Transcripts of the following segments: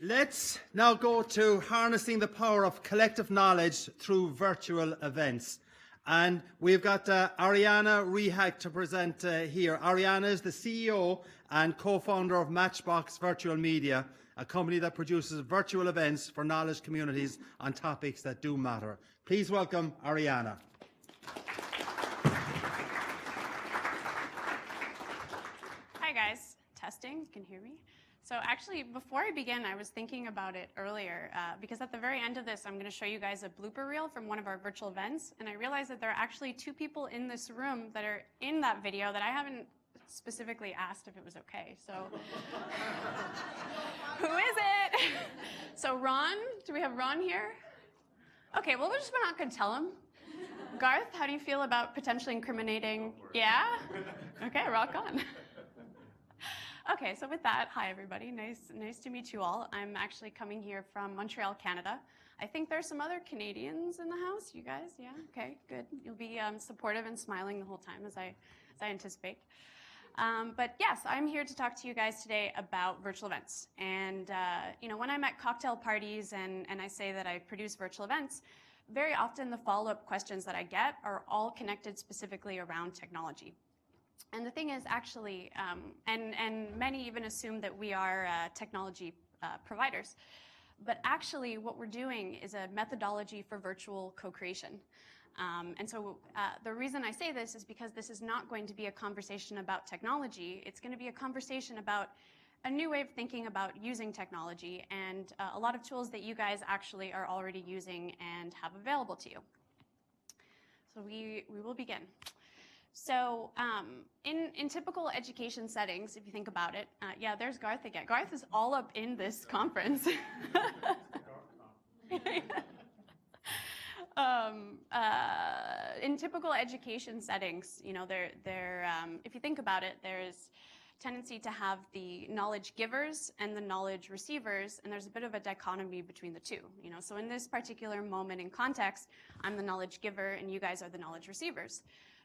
Let's now go to harnessing the power of collective knowledge through virtual events. And we've got Arianna Rehak to present here. Arianna is the CEO and co-founder of Matchbox Virtual Media, a company that produces virtual events for knowledge communities on topics that do matter. Please welcome Arianna. Hi guys, testing, you can hear me? So actually, before I begin, I was thinking about it earlier, because at the very end of this, I'm going to show you guys a blooper reel from one of our virtual events, and I realized that there are actually two people in this room that are in that video that I haven't specifically asked if it was okay, so who is it? So Ron, do we have Ron here? Okay, well, we're not going to tell him. Garth, how do you feel about potentially incriminating? Yeah? Okay, rock on. Okay, so with that, hi everybody, nice to meet you all. I'm actually coming here from Montreal, Canada. I think there's some other Canadians in the house, you guys, yeah? Okay, good. You'll be supportive and smiling the whole time as I anticipate. But yes, I'm here to talk to you guys today about virtual events. And when I'm at cocktail parties and I say that I produce virtual events, very often the follow-up questions that I get are all connected specifically around technology. And the thing is actually, and many even assume that we are technology providers, but actually what we're doing is a methodology for virtual co-creation. And so the reason I say this is because this is not going to be a conversation about technology. It's going to be a conversation about a new way of thinking about using technology and a lot of tools that you guys actually are already using and have available to you. So we will begin. So in typical education settings, if you think about it, yeah, there's Garth again. Garth is all up in this conference. In typical education settings, if you think about it, there's tendency to have the knowledge givers and the knowledge receivers, and there's a bit of a dichotomy between the two. So in this particular moment in context, I'm the knowledge giver and you guys are the knowledge receivers.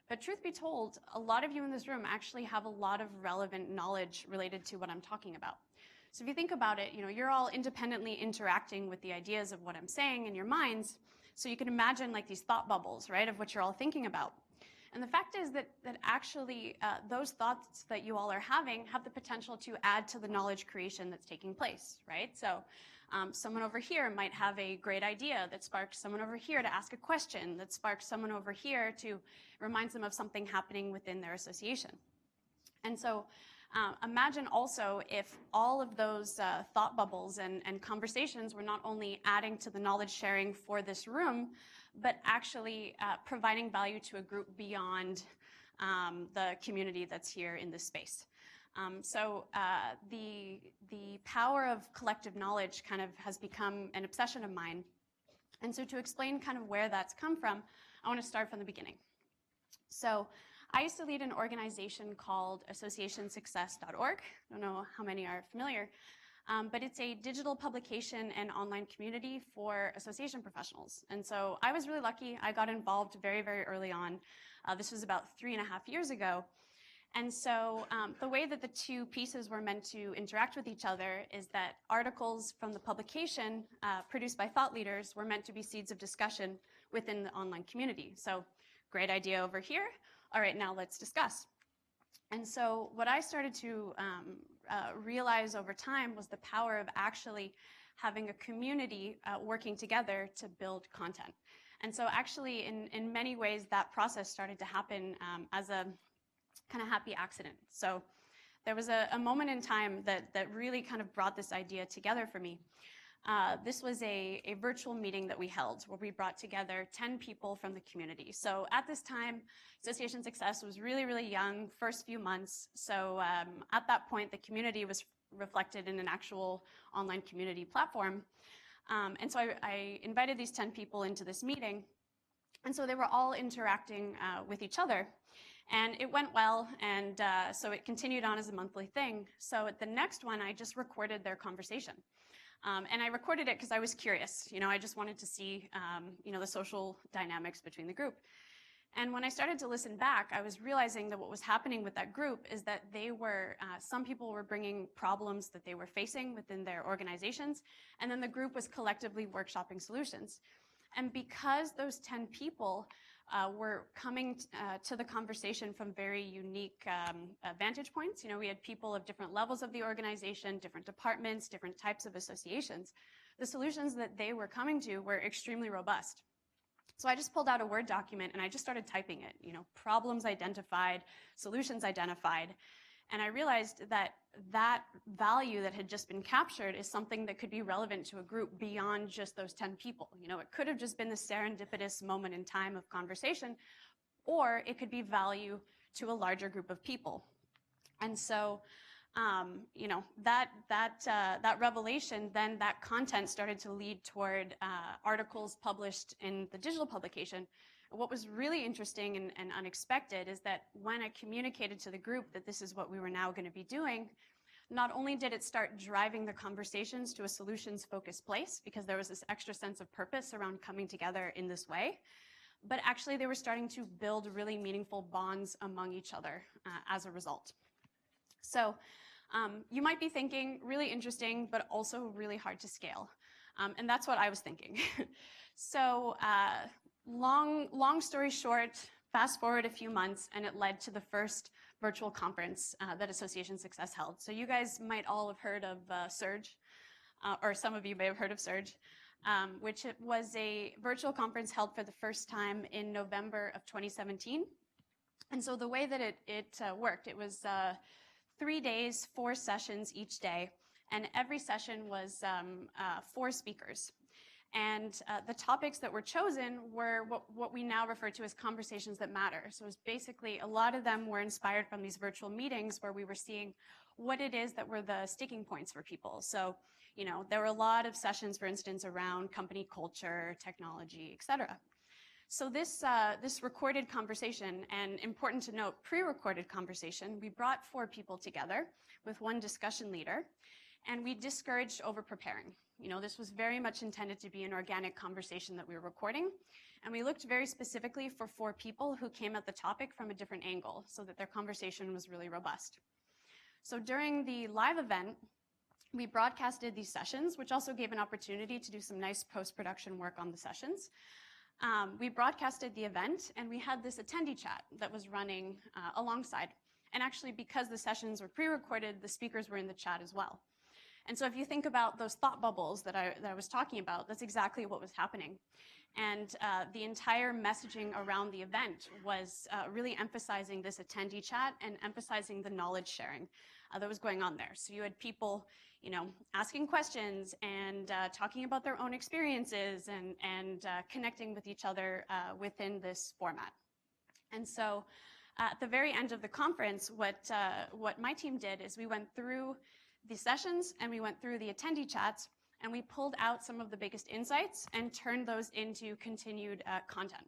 But truth be told, a lot of you in this room actually have a lot of relevant knowledge related to what I'm talking about. So if you think about it, you're all independently interacting with the ideas of what I'm saying in your minds. So you can imagine like these thought bubbles, right, of what you're all thinking about. And the fact is that actually those thoughts that you all are having have the potential to add to the knowledge creation that's taking place, right? So someone over here might have a great idea that sparks someone over here to ask a question, that sparks someone over here to reminds them of something happening within their association. And so imagine also if all of those thought bubbles and conversations were not only adding to the knowledge sharing for this room, but actually providing value to a group beyond the community that's here in this space. So the power of collective knowledge kind of has become an obsession of mine. And so to explain kind of where that's come from, I want to start from the beginning. So I used to lead an organization called associationsuccess.org. I don't know how many are familiar, but it's a digital publication and online community for association professionals. And so I was really lucky. I got involved very, very early on. This was about 3.5 years ago. And so the way that the two pieces were meant to interact with each other is that articles from the publication produced by thought leaders were meant to be seeds of discussion within the online community. So great idea over here. All right, now let's discuss. And so what I started to realize over time was the power of actually having a community working together to build content. And so actually in many ways that process started to happen as a kind of happy accident. So there was a moment in time that really kind of brought this idea together for me. This was a virtual meeting that we held where we brought together 10 people from the community. So at this time, Association Success was really, really young, first few months. So at that point, the community was reflected in an actual online community platform. And so I invited these 10 people into this meeting. And so they were all interacting with each other. And it went well, and so it continued on as a monthly thing. So at the next one, I just recorded their conversation. And I recorded it because I was curious. I just wanted to see, the social dynamics between the group. And when I started to listen back, I was realizing that what was happening with that group is that they were, some people were bringing problems that they were facing within their organizations, and then the group was collectively workshopping solutions. And because those 10 people were coming to the conversation from very unique vantage points, we had people of different levels of the organization, different departments, different types of associations, the solutions that they were coming to were extremely robust. So I just pulled out a Word document and I just started typing it, problems identified, solutions identified. And I realized that that value that had just been captured is something that could be relevant to a group beyond just those 10 people. It could have just been the serendipitous moment in time of conversation, or it could be value to a larger group of people. And so that revelation, then that content started to lead toward articles published in the digital publication. What was really interesting and unexpected is that when I communicated to the group that this is what we were now going to be doing, not only did it start driving the conversations to a solutions-focused place, because there was this extra sense of purpose around coming together in this way, but actually they were starting to build really meaningful bonds among each other as a result. So you might be thinking, really interesting, but also really hard to scale. And that's what I was thinking. So long story short, fast forward a few months, and it led to the first virtual conference that Association Success held. So you guys might all have heard of Surge, or some of you may have heard of Surge, which was a virtual conference held for the first time in November of 2017. And so the way that it worked, it was 3 days, 4 sessions each day, and every session was 4 speakers. And the topics that were chosen were what we now refer to as conversations that matter. So it was basically, a lot of them were inspired from these virtual meetings where we were seeing what it is that were the sticking points for people. So, there were a lot of sessions, for instance, around company culture, technology, et cetera. So this recorded conversation, and important to note, pre-recorded conversation, we brought 4 people together with 1 discussion leader, and we discouraged over-preparing. This was very much intended to be an organic conversation that we were recording, and we looked very specifically for 4 people who came at the topic from a different angle so that their conversation was really robust. So during the live event, we broadcasted these sessions, which also gave an opportunity to do some nice post-production work on the sessions. We broadcasted the event, and we had this attendee chat that was running alongside. And actually, because the sessions were pre-recorded, the speakers were in the chat as well. And so if you think about those thought bubbles that I was talking about, that's exactly what was happening. And the entire messaging around the event was really emphasizing this attendee chat and emphasizing the knowledge sharing that was going on there. So you had people, asking questions and talking about their own experiences and connecting with each other within this format. And so at the very end of the conference, what my team did is we went through the sessions and we went through the attendee chats, and we pulled out some of the biggest insights and turned those into continued content.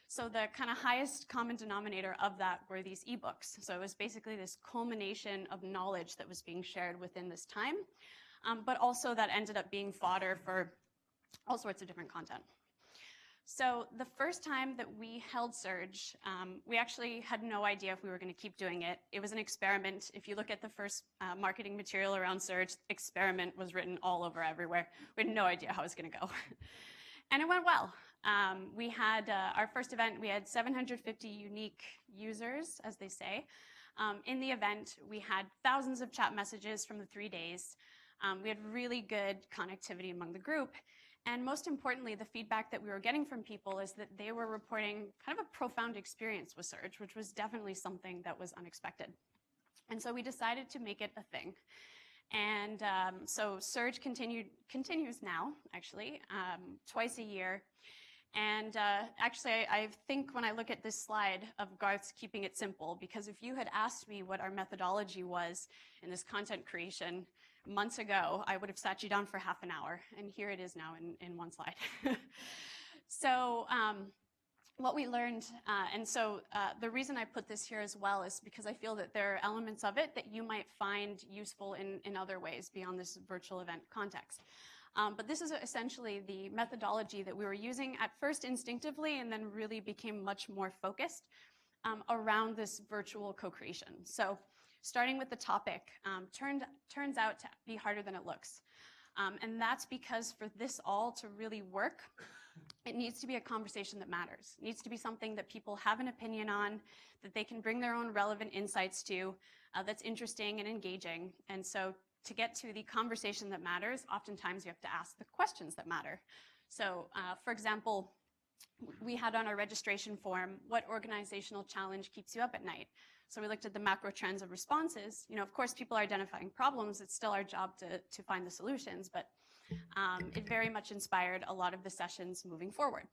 So the kind of highest common denominator of that were these ebooks. So it was basically this culmination of knowledge that was being shared within this time, but also that ended up being fodder for all sorts of different content. So the first time that we held Surge, we actually had no idea if we were going to keep doing it. It was an experiment. If you look at the first marketing material around Surge, experiment was written all over everywhere. We had no idea how it was going to go. And it went well. We had our first event, we had 750 unique users, as they say. In the event, we had thousands of chat messages from the 3 days. We had really good connectivity among the group. And most importantly, the feedback that we were getting from people is that they were reporting kind of a profound experience with Surge, which was definitely something that was unexpected. And so we decided to make it a thing. And so Surge continues now, actually, twice a year. And actually, I think when I look at this slide of Garth's keeping it simple, because if you had asked me what our methodology was in this content creation months ago, I would have sat you down for half an hour, and here it is now in 1 slide. So what we learned, and so the reason I put this here as well is because I feel that there are elements of it that you might find useful in other ways beyond this virtual event context. But this is essentially the methodology that we were using at first instinctively and then really became much more focused around this virtual co-creation. So starting with the topic turns out to be harder than it looks. And that's because for this all to really work, it needs to be a conversation that matters. It needs to be something that people have an opinion on, that they can bring their own relevant insights to, that's interesting and engaging. And so to get to the conversation that matters, oftentimes you have to ask the questions that matter. So for example, we had on our registration form, what organizational challenge keeps you up at night? So we looked at the macro trends of responses. You know, of course, people are identifying problems. It's still our job to find the solutions, but it very much inspired a lot of the sessions moving forward.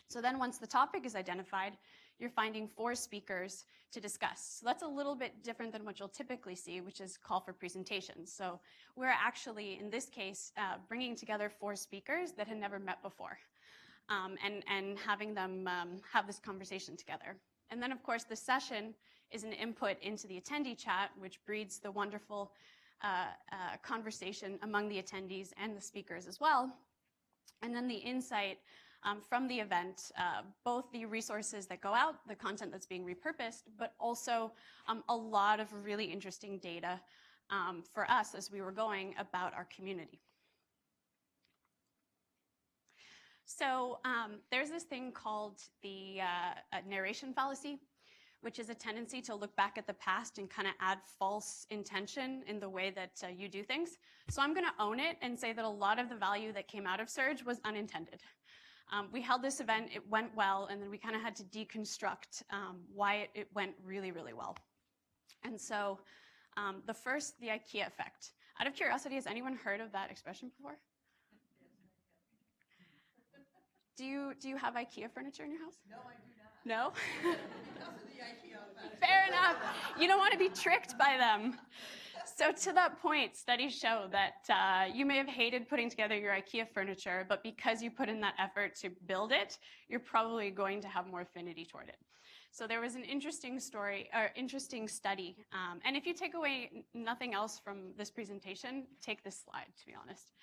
So then once the topic is identified, you're finding 4 speakers to discuss. So that's a little bit different than what you'll typically see, which is call for presentations. So we're actually, in this case, bringing together 4 speakers that had never met before and having them have this conversation together. And then, of course, the session is an input into the attendee chat, which breeds the wonderful conversation among the attendees and the speakers as well. And then the insight from the event, both the resources that go out, the content that's being repurposed, but also a lot of really interesting data for us as we were going about our community. So there's this thing called the narration fallacy, which is a tendency to look back at the past and kind of add false intention in the way that you do things. So I'm going to own it and say that a lot of the value that came out of Surge was unintended. We held this event, it went well, and then we kind of had to deconstruct why it went really, really well. And so the IKEA effect. Out of curiosity, has anyone heard of that expression before? Do you have IKEA furniture in your house? No, I do not. No? Because of the IKEA effect. Fair enough. You don't want to be tricked by them. So to that point, studies show that you may have hated putting together your IKEA furniture, but because you put in that effort to build it, you're probably going to have more affinity toward it. So there was an interesting study. And if you take away nothing else from this presentation, take this slide, to be honest.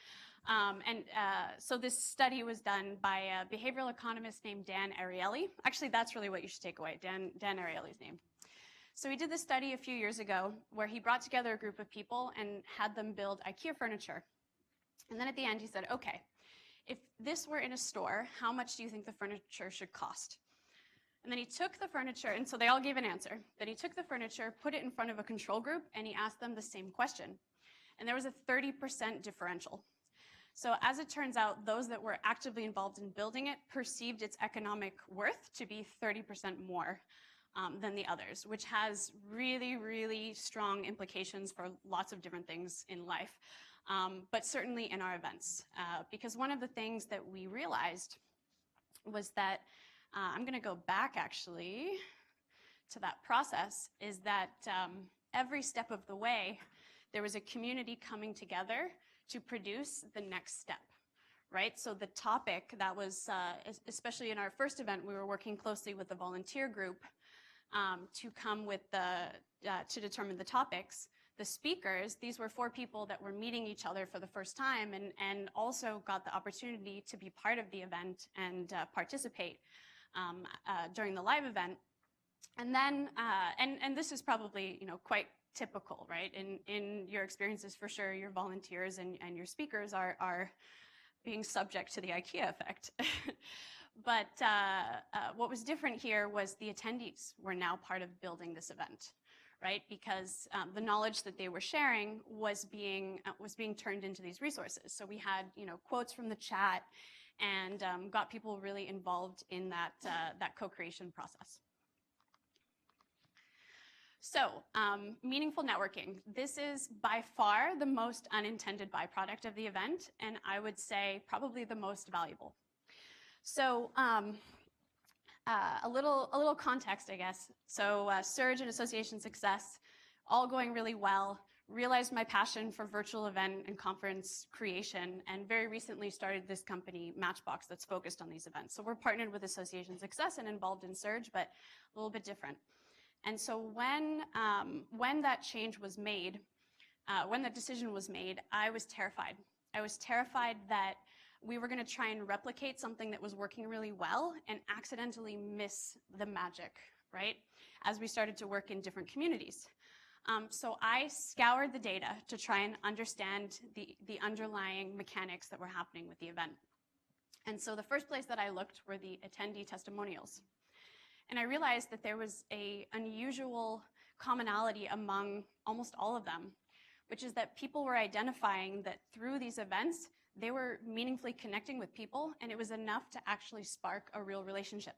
So this study was done by a behavioral economist named Dan Ariely. Actually, that's really what you should take away, Dan Ariely's name. So he did this study a few years ago where he brought together a group of people and had them build IKEA furniture. And then at the end he said, okay, if this were in a store, how much do you think the furniture should cost? And then he took the furniture, and so they all gave an answer. Then he took the furniture, put it in front of a control group, and he asked them the same question. And there was a 30% differential. So as it turns out, those that were actively involved in building it perceived its economic worth to be 30% more than the others, which has really, really strong implications for lots of different things in life, but certainly in our events. Because one of the things that we realized was that, I'm going to go back actually to that process, is that every step of the way, there was a community coming together to produce the next step, right? So the topic that was, especially in our first event, we were working closely with the volunteer group to come with to determine the topics. The speakers, these were 4 people that were meeting each other for the first time and also got the opportunity to be part of the event and participate during the live event. And then, and this is probably, quite typical, right? In your experiences, for sure, your volunteers and your speakers are being subject to the IKEA effect. But what was different here was the attendees were now part of building this event, right? Because the knowledge that they were sharing was being turned into these resources. So we had, quotes from the chat and got people really involved in that co-creation process. So, meaningful networking. This is by far the most unintended byproduct of the event, and I would say probably the most valuable. So, a little context, I guess. So, Surge and Association Success, all going really well. Realized my passion for virtual event and conference creation, and very recently started this company, Matchbox, that's focused on these events. So we're partnered with Association Success and involved in Surge, but a little bit different. And so when that change was made, when that decision was made, I was terrified. I was terrified that we were going to try and replicate something that was working really well and accidentally miss the magic, right? As we started to work in different communities. So I scoured the data to try and understand the underlying mechanics that were happening with the event. And so the first place that I looked were the attendee testimonials. And I realized that there was an unusual commonality among almost all of them, which is that people were identifying that through these events, they were meaningfully connecting with people, and it was enough to actually spark a real relationship.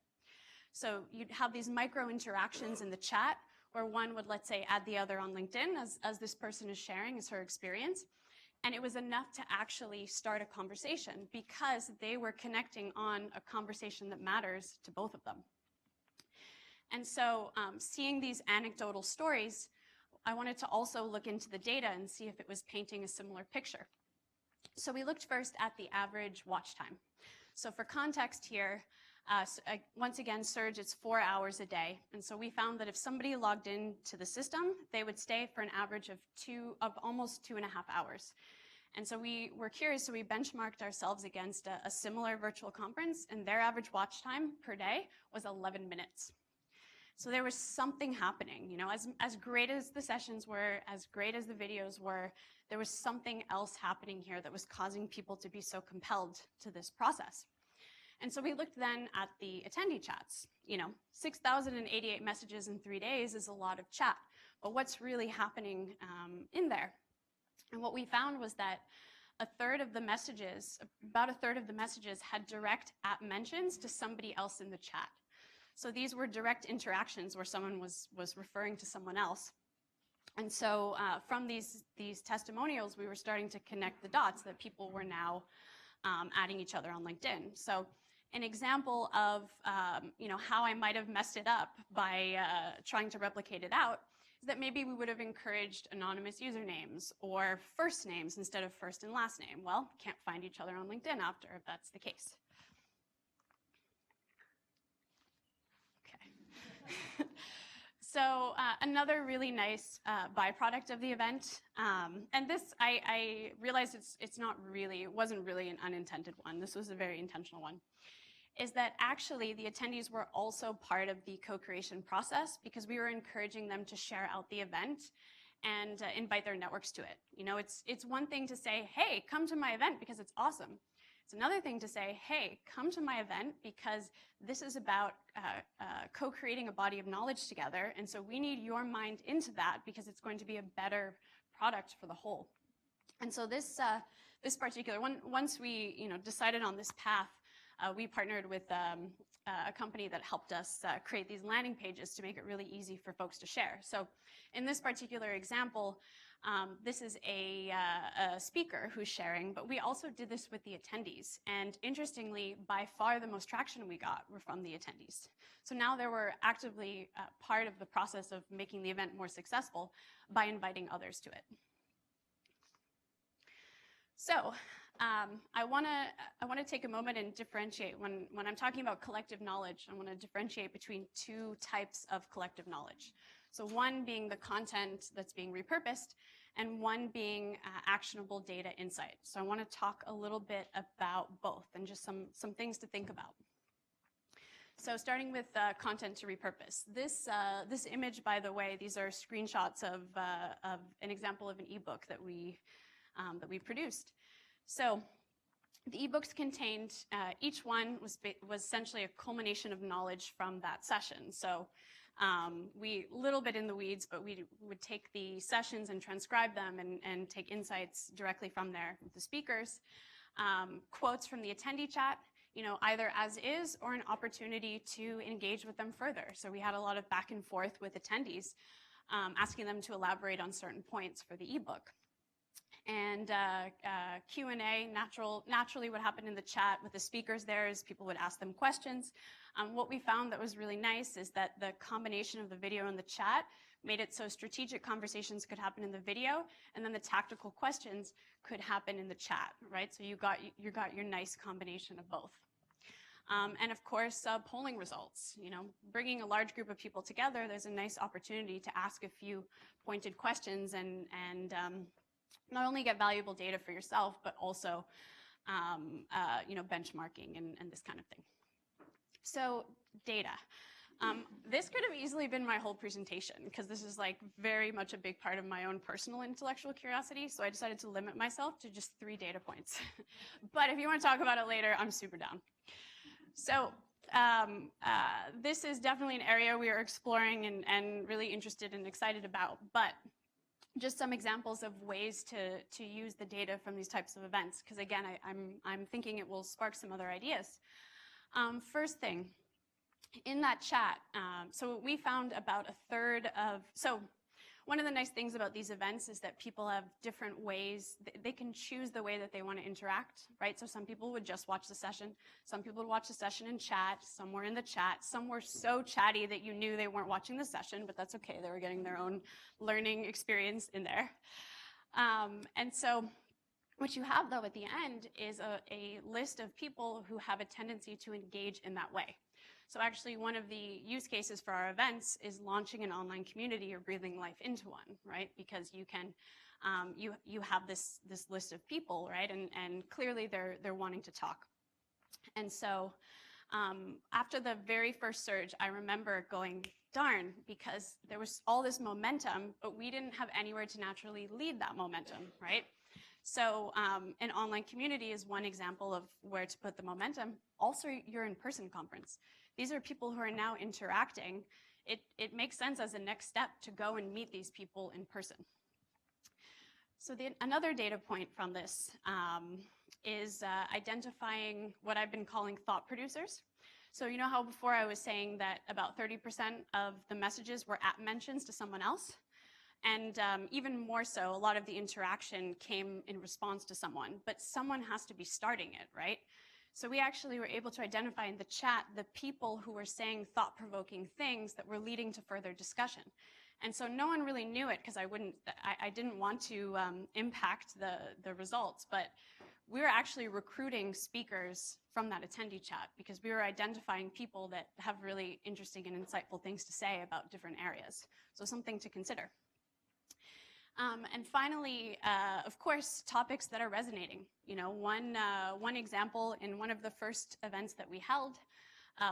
So you'd have these micro interactions in the chat where one would, let's say, add the other on LinkedIn as this person is sharing as her experience. And it was enough to actually start a conversation because they were connecting on a conversation that matters to both of them. And so seeing these anecdotal stories, I wanted to also look into the data and see if it was painting a similar picture. So we looked first at the average watch time. So for context here, once again, Surge, it's 4 hours a day. And so we found that if somebody logged into the system, they would stay for an average of almost 2.5 hours. And so we were curious, so we benchmarked ourselves against a similar virtual conference, and their average watch time per day was 11 minutes. So there was something happening, you know, as great as the sessions were, as great as the videos were, there was something else happening here that was causing people to be so compelled to this process. And so we looked then at the attendee chats. You know, 6,088 messages in 3 days is a lot of chat, but what's really happening in there? And what we found was that about a third of the messages had direct @ mentions to somebody else in the chat. So these were direct interactions where someone was referring to someone else. And so from these testimonials, we were starting to connect the dots that people were now adding each other on LinkedIn. So an example of you know, how I might have messed it up by trying to replicate it out is that maybe we would have encouraged anonymous usernames or first names instead of first and last name. Well, can't find each other on LinkedIn after if that's the case. Okay. So another really nice byproduct of the event, and this I realized it wasn't really an unintended one. This was a very intentional one. Is that actually the attendees were also part of the co-creation process because we were encouraging them to share out the event and invite their networks to it. You know, it's one thing to say, hey, come to my event because it's awesome. It's another thing to say, hey, come to my event because this is about co-creating a body of knowledge together, and so we need your mind into that because it's going to be a better product for the whole. And so this particular one, once we decided on this path, we partnered with a company that helped us create these landing pages to make it really easy for folks to share. So in this particular example, this is a speaker who's sharing, but we also did this with the attendees. And interestingly, by far the most traction we got were from the attendees. So now they were actively part of the process of making the event more successful by inviting others to it. So I want to take a moment and differentiate. When I'm talking about collective knowledge, I want to differentiate between two types of collective knowledge. So one being the content that's being repurposed, and one being actionable data insight. So I want to talk a little bit about both and just some things to think about. So starting with content to repurpose. This image, by the way, these are screenshots of an example of an ebook that we produced. So the ebooks contained, each one was essentially a culmination of knowledge from that session. So we, little bit in the weeds, but we would take the sessions and transcribe them and take insights directly from there with the speakers. Quotes from the attendee chat, either as is or an opportunity to engage with them further. So we had a lot of back and forth with attendees, asking them to elaborate on certain points for the ebook. And Q&A, naturally what happened in the chat with the speakers there is people would ask them questions. What we found that was really nice is that the combination of the video and the chat made it so strategic conversations could happen in the video, and then the tactical questions could happen in the chat, right? So you got your nice combination of both. And of course, polling results. Bringing a large group of people together, there's a nice opportunity to ask a few pointed questions and not only get valuable data for yourself, but also benchmarking and this kind of thing. So data. This could have easily been my whole presentation because this is like very much a big part of my own personal intellectual curiosity. So I decided to limit myself to just 3 data points. But if you want to talk about it later, I'm super down. So this is definitely an area we are exploring and really interested and excited about. But just some examples of ways to use the data from these types of events, because again, I'm thinking it will spark some other ideas. First thing, in that chat, so we found about 1/3 of, so one of the nice things about these events is that people have different ways, they can choose the way that they want to interact, right? So some people would just watch the session, some people would watch the session in chat, some were in the chat, some were so chatty that you knew they weren't watching the session, but that's okay, they were getting their own learning experience in there. And so what you have though at the end is a list of people who have a tendency to engage in that way. So actually one of the use cases for our events is launching an online community or breathing life into one, right? Because you can, you have this list of people, right? And clearly they're wanting to talk. And so after the very first surge, I remember going, darn, because there was all this momentum, but we didn't have anywhere to naturally lead that momentum, right? So an online community is one example of where to put the momentum. Also, your in-person conference. These are people who are now interacting. It makes sense as a next step to go and meet these people in person. So another data point from this is identifying what I've been calling thought producers. So you know how before I was saying that about 30% of the messages were at mentions to someone else? And even more so, a lot of the interaction came in response to someone, but someone has to be starting it, right? So we actually were able to identify in the chat the people who were saying thought-provoking things that were leading to further discussion. And so no one really knew it because I didn't want to impact the results, but we were actually recruiting speakers from that attendee chat because we were identifying people that have really interesting and insightful things to say about different areas. So something to consider. And finally, of course, topics that are resonating. You know, one example in one of the first events that we held,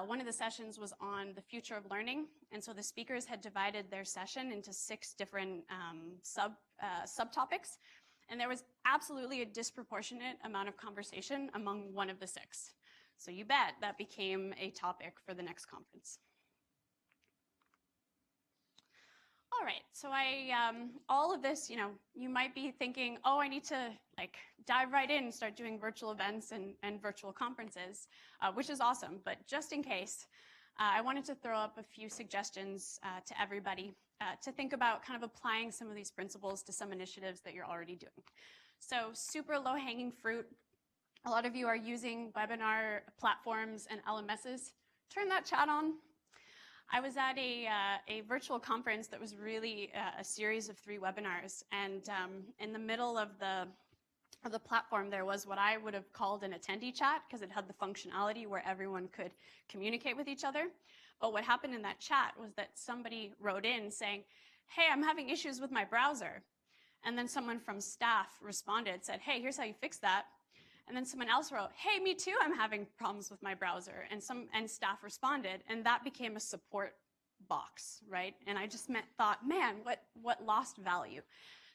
one of the sessions was on the future of learning. And so the speakers had divided their session into 6 different subtopics. And there was absolutely a disproportionate amount of conversation among one of the 6. So you bet that became a topic for the next conference. All right, so all of this, you know, you might be thinking, oh, I need to like dive right in and start doing virtual events and virtual conferences, which is awesome. But just in case, I wanted to throw up a few suggestions to everybody to think about kind of applying some of these principles to some initiatives that you're already doing. So super low-hanging fruit. A lot of you are using webinar platforms and LMSs. Turn that chat on. I was at a virtual conference that was really a series of 3 webinars, and in the middle of the platform there was what I would have called an attendee chat because it had the functionality where everyone could communicate with each other. But what happened in that chat was that somebody wrote in saying, hey, I'm having issues with my browser. And then someone from staff responded, said, hey, here's how you fix that. And then someone else wrote, hey, me too, I'm having problems with my browser. And staff responded, and that became a support box, right? And I just thought, man, what lost value?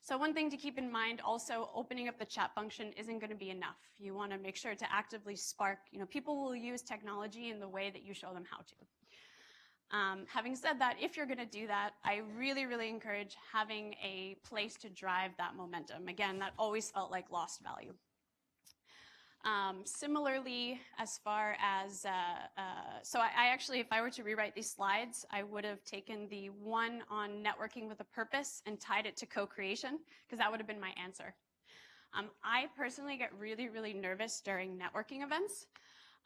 So one thing to keep in mind also, opening up the chat function isn't going to be enough. You want to make sure to actively spark, you know, people will use technology in the way that you show them how to. Having said that, if you're going to do that, I really, really encourage having a place to drive that momentum. Again, that always felt like lost value. Similarly, as far as, so I actually, if I were to rewrite these slides, I would have taken the one on networking with a purpose and tied it to co-creation, because that would have been my answer. I personally get really, really nervous during networking events.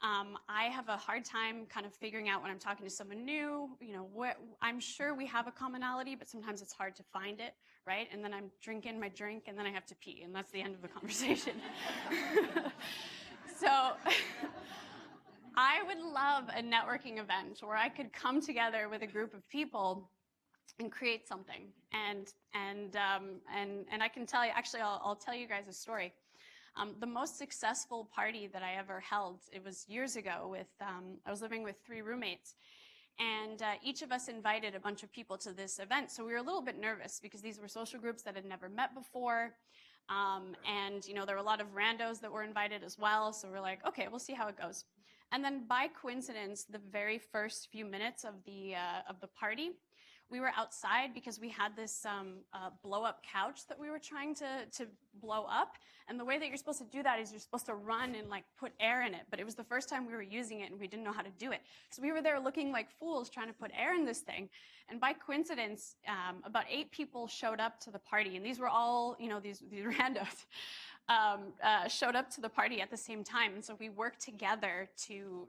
I have a hard time kind of figuring out when I'm talking to someone new, you know, I'm sure we have a commonality, but sometimes it's hard to find it, right? And then I'm drinking my drink and then I have to pee, and that's the end of the conversation. So I would love a networking event where I could come together with a group of people and create something. And I can tell you, actually, I'll tell you guys a story. The most successful party that I ever held, it was years ago with, I was living with 3 roommates. And each of us invited a bunch of people to this event. So we were a little bit nervous because these were social groups that had never met before. And, you know, there were a lot of randos that were invited as well. So we're like, okay, we'll see how it goes. And then by coincidence, the very first few minutes of the party, we were outside because we had this blow-up couch that we were trying to blow up. And the way that you're supposed to do that is you're supposed to run and like put air in it. But it was the first time we were using it and we didn't know how to do it. So we were there looking like fools trying to put air in this thing. And by coincidence, about 8 people showed up to the party. And these were all, you know, these randos. Showed up to the party at the same time. And so we worked together to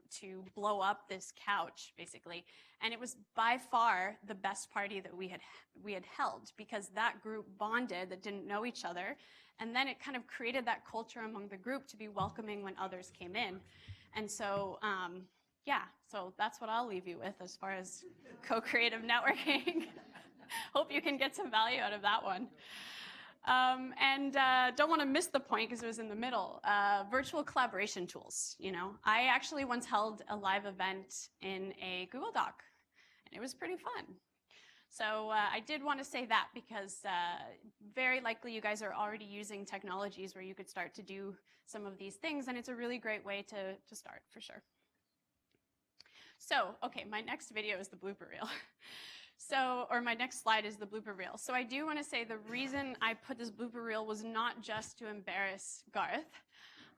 blow up this couch, basically. And it was by far the best party that we had held, because that group bonded that didn't know each other. And then it kind of created that culture among the group to be welcoming when others came in. And so, yeah, so that's what I'll leave you with as far as co-creative networking. Hope you can get some value out of that one. Don't want to miss the point because it was in the middle. Virtual collaboration tools. You know, I actually once held a live event in a Google Doc, and it was pretty fun. So I did want to say that because very likely you guys are already using technologies where you could start to do some of these things, and it's a really great way to start for sure. So, okay, my next video is the blooper reel. So, or my next slide is the blooper reel. So I do want to say the reason I put this blooper reel was not just to embarrass Garth.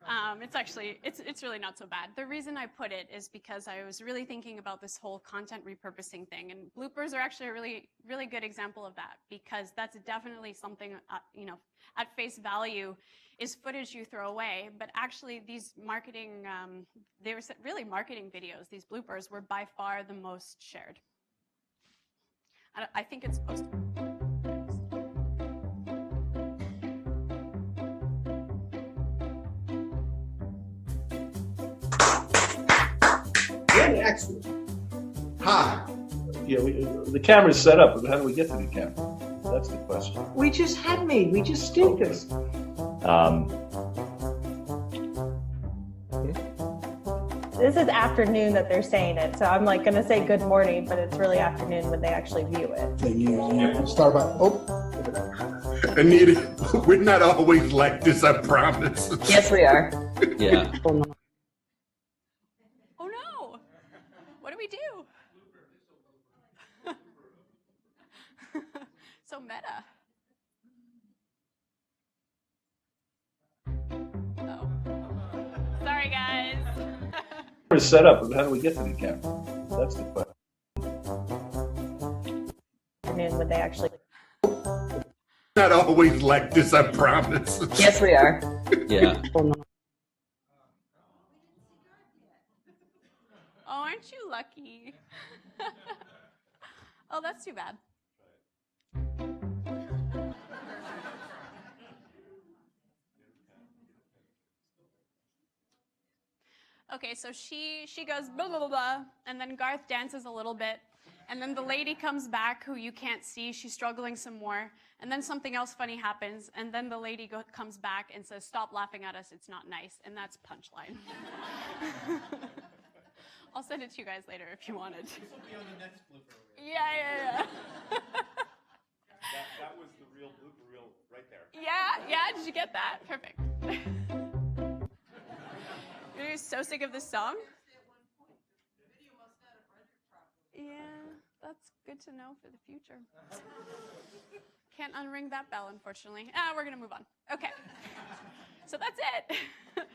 It's really not so bad. The reason I put it is because I was really thinking about this whole content repurposing thing, and bloopers are actually a really, really good example of that, because that's definitely something, you know, at face value is footage you throw away, but actually these marketing, they were really marketing videos, these bloopers were by far the most shared. I think it's supposed to. Good, excellent. Hi. Yeah, the camera's set up, but how do we get to the camera? That's the question. We just had me. We just did this. This is afternoon that they're saying it, so I'm like going to say good morning, but it's really afternoon when they actually view it. Start by, Anita, we're not always like this, I promise. Yes, we are. Yeah. Oh no! What do we do? So meta. Oh. Sorry, guys. Camera's set up, but how do we get to the camera? That's the question. Afternoon when they actually. Not always like this, I promise. Yes, we are. Yeah. Oh, aren't you lucky? Oh, that's too bad. Okay, so she goes blah, blah, blah, blah, and then Garth dances a little bit, and then the lady comes back who you can't see. She's struggling some more, and then something else funny happens, and then the lady comes back and says, "Stop laughing at us, it's not nice," and that's punchline. I'll send it to you guys later if you wanted. This will be on the next blooper reel. Yeah. That was the real blooper reel right there. Yeah, did you get that? Perfect. You're so sick of this song? Yeah, that's good to know for the future. Can't unring that bell, unfortunately. We're going to move on. Okay. So that's it.